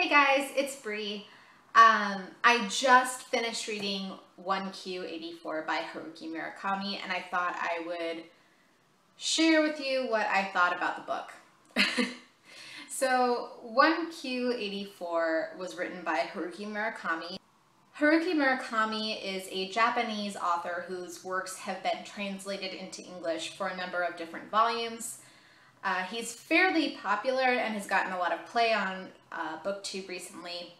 Hey guys, it's Bree. I just finished reading 1Q84 by Haruki Murakami, and I thought I would share with you what I thought about the book. So 1Q84 was written by Haruki Murakami. Haruki Murakami is a Japanese author whose works have been translated into English for a number of different volumes. He's fairly popular and has gotten a lot of play on BookTube recently.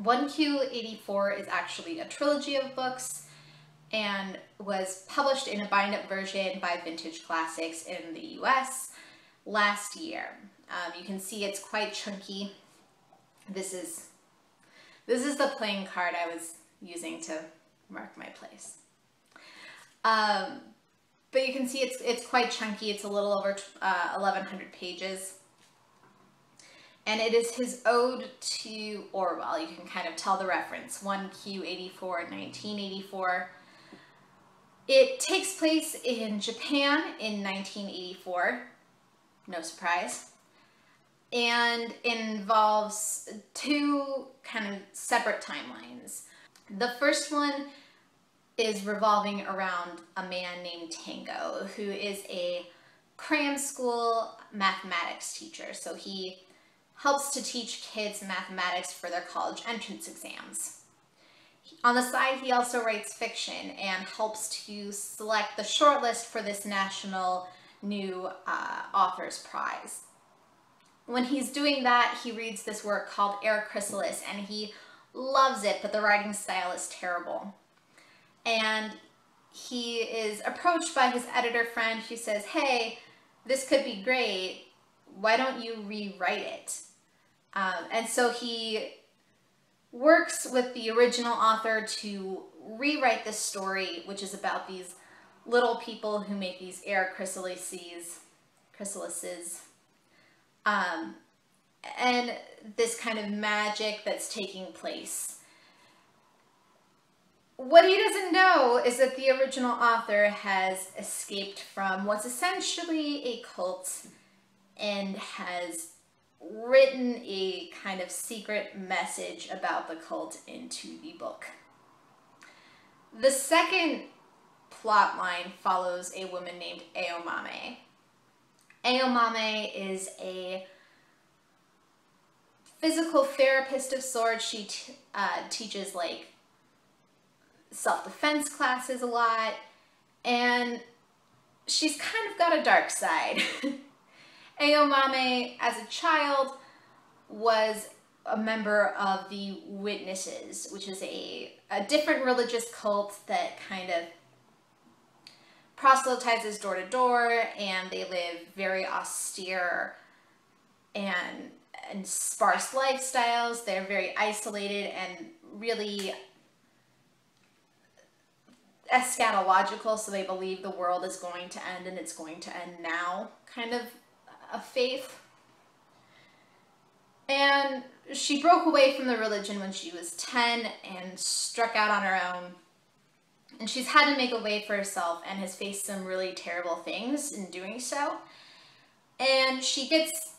1Q84 is actually a trilogy of books and was published in a bind-up version by Vintage Classics in the US last year. You can see it's quite chunky. This is the playing card I was using to mark my place. But you can see it's quite chunky. It's a little over 1,100 pages. And it is his ode to Orwell. You can kind of tell the reference, 1Q84, 1984. It takes place in Japan in 1984, no surprise, and involves two kind of separate timelines. The first one is revolving around a man named Tango, who is a cram school mathematics teacher. So he helps to teach kids mathematics for their college entrance exams. On the side, he also writes fiction and helps to select the shortlist for this national new author's prize. When he's doing that, he reads this work called Air Chrysalis, and he loves it, but the writing style is terrible. And he is approached by his editor friend who says, hey, this could be great. Why don't you rewrite it? And so he works with the original author to rewrite this story, which is about these little people who make these air chrysalises, and this kind of magic that's taking place. What he doesn't know is that the original author has escaped from what's essentially a cult and has written a kind of secret message about the cult into the book. The second plot line follows a woman named Aomame. Aomame is a physical therapist of sorts. She teaches like self-defense classes a lot, and she's kind of got a dark side. Aomame, as a child, was a member of the Witnesses, which is a different religious cult that kind of proselytizes door to door, and they live very austere and sparse lifestyles. They're very isolated and really eschatological, so they believe the world is going to end and it's going to end now, kind of a faith. And she broke away from the religion when she was 10 and struck out on her own. And she's had to make a way for herself and has faced some really terrible things in doing so. And she gets,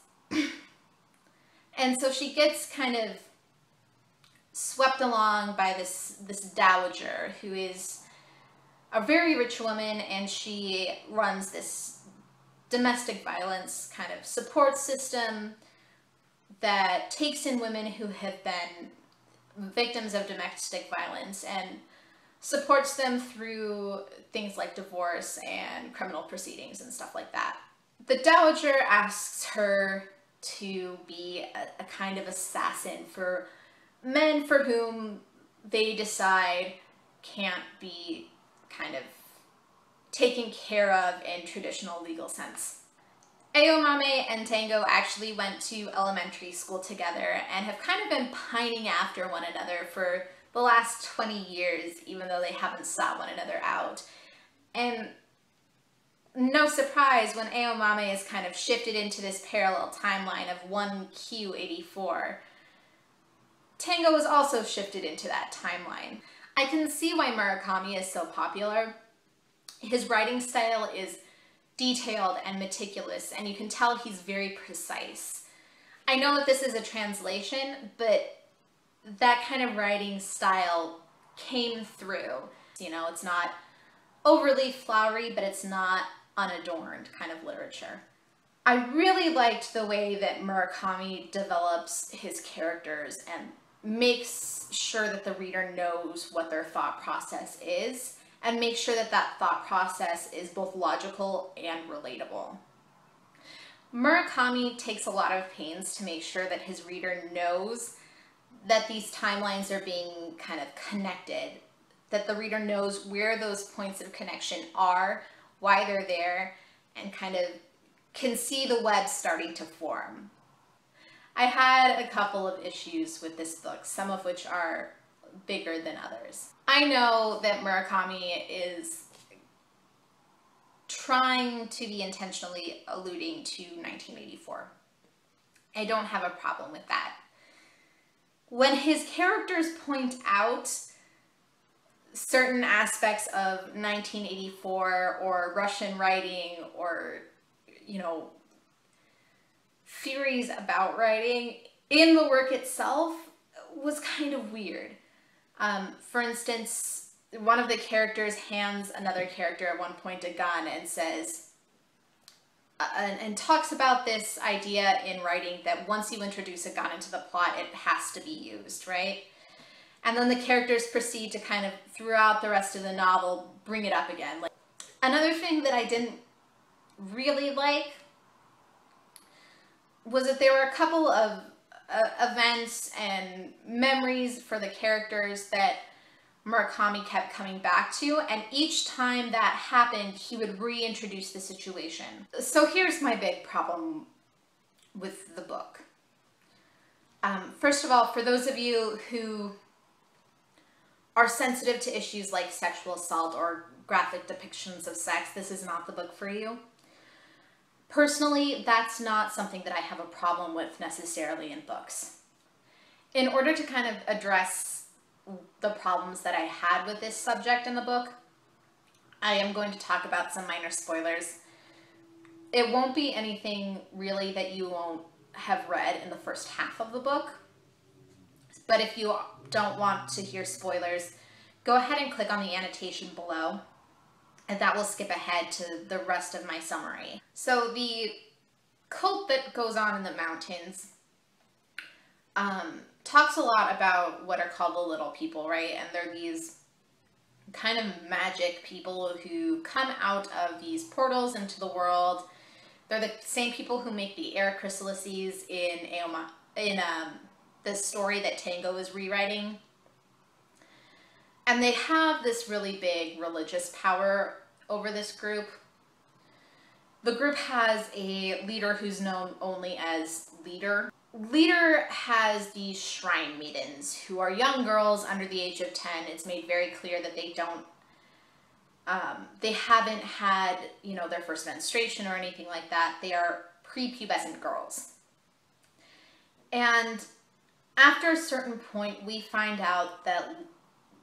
and so she gets kind of swept along by this dowager who is a very rich woman, and she runs this domestic violence kind of support system that takes in women who have been victims of domestic violence and supports them through things like divorce and criminal proceedings and stuff like that. The dowager asks her to be a kind of assassin for men for whom they decide can't be kind of taken care of in traditional legal sense. Aomame and Tango actually went to elementary school together and have kind of been pining after one another for the last 20 years, even though they haven't sought one another out. And no surprise when Aomame is kind of shifted into this parallel timeline of 1Q84, Tango is also shifted into that timeline. I can see why Murakami is so popular. His writing style is detailed and meticulous, and you can tell he's very precise. I know that this is a translation, but that kind of writing style came through. You know, it's not overly flowery, but it's not unadorned kind of literature. I really liked the way that Murakami develops his characters and makes sure that the reader knows what their thought process is, and makes sure that that thought process is both logical and relatable. Murakami takes a lot of pains to make sure that his reader knows that these timelines are being kind of connected, that the reader knows where those points of connection are, why they're there, and kind of can see the web starting to form. I had a couple of issues with this book, some of which are bigger than others. I know that Murakami is trying to be intentionally alluding to 1984. I don't have a problem with that. When his characters point out certain aspects of 1984 or Russian writing or, you know, theories about writing in the work itself, was kind of weird. For instance, one of the characters hands another character at one point a gun and says, and talks about this idea in writing that once you introduce a gun into the plot, it has to be used, right? And then the characters proceed to kind of, throughout the rest of the novel, bring it up again. Like, another thing that I didn't really like was that there were a couple of events and memories for the characters that Murakami kept coming back to, and each time that happened, he would reintroduce the situation. So here's my big problem with the book. First of all, for those of you who are sensitive to issues like sexual assault or graphic depictions of sex, this is not the book for you. Personally, that's not something that I have a problem with necessarily in books. In order to kind of address the problems that I had with this subject in the book, I am going to talk about some minor spoilers. It won't be anything really that you won't have read in the first half of the book, but if you don't want to hear spoilers, go ahead and click on the annotation below, and that will skip ahead to the rest of my summary. So the cult that goes on in the mountains talks a lot about what are called the little people, right? And they're these kind of magic people who come out of these portals into the world. They're the same people who make the air chrysalises in the story that Tango is rewriting. And they have this really big religious power over this group. The group has a leader who's known only as Leader. Leader has these shrine maidens who are young girls under the age of 10. It's made very clear that they haven't had, you know, their first menstruation or anything like that. They are prepubescent girls. And after a certain point, we find out that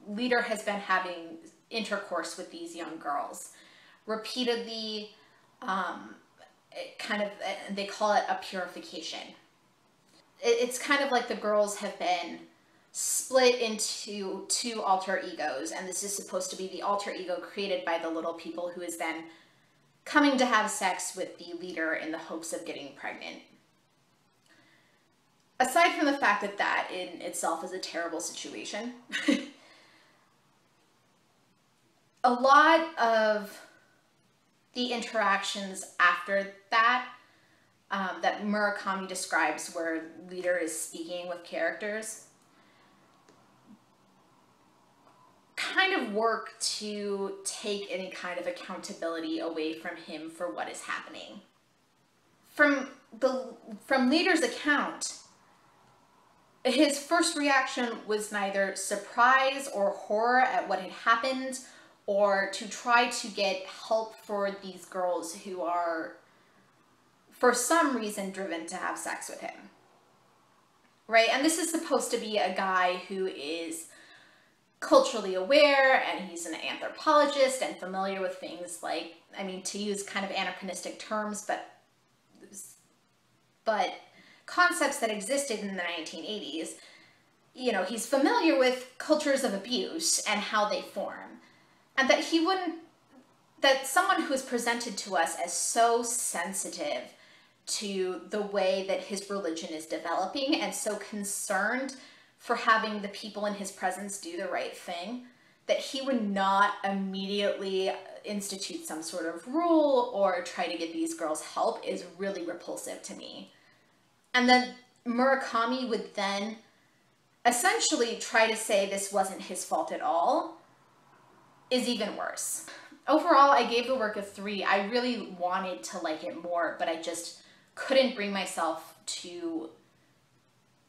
Leader has been having intercourse with these young girls repeatedly. They call it a purification. It's kind of like the girls have been split into two alter egos, and this is supposed to be the alter ego created by the little people who is then coming to have sex with the Leader in the hopes of getting pregnant. Aside from the fact that that in itself is a terrible situation, a lot of the interactions after that that Murakami describes, where Leader is speaking with characters, kind of work to take any kind of accountability away from him for what is happening. From Leader's account, his first reaction was neither surprise or horror at what had happened, or to try to get help for these girls who are, for some reason, driven to have sex with him. Right? And this is supposed to be a guy who is culturally aware, and he's an anthropologist and familiar with things like, I mean, to use kind of anachronistic terms, but concepts that existed in the 1980s. You know, he's familiar with cultures of abuse and how they form. And that he wouldn't, that someone who is presented to us as so sensitive to the way that his religion is developing and so concerned for having the people in his presence do the right thing, that he would not immediately institute some sort of rule or try to give these girls help is really repulsive to me. And then Murakami would then essentially try to say this wasn't his fault at all is even worse. Overall, I gave the work a 3. I really wanted to like it more, but I just couldn't bring myself to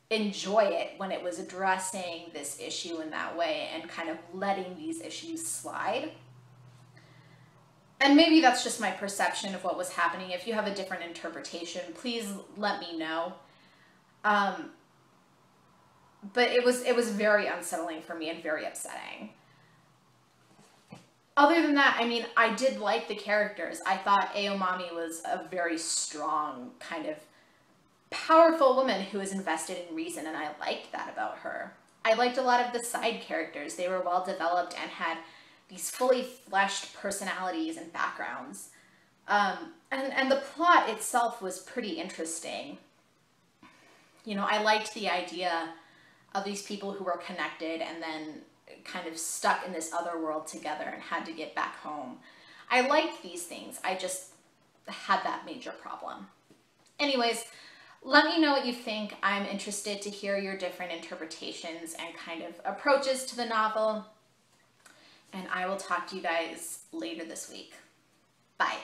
enjoy it when it was addressing this issue in that way and kind of letting these issues slide. And maybe that's just my perception of what was happening. If you have a different interpretation, please let me know. But it was very unsettling for me and very upsetting. Other than that, I mean, I did like the characters. I thought Aomami was a very strong, kind of powerful woman who was invested in reason, and I liked that about her. I liked a lot of the side characters. They were well developed and had these fully fleshed personalities and backgrounds. And the plot itself was pretty interesting. You know, I liked the idea of these people who were connected and then kind of stuck in this other world together and had to get back home. I liked these things. I just had that major problem. Anyways, let me know what you think. I'm interested to hear your different interpretations and kind of approaches to the novel. And I will talk to you guys later this week. Bye.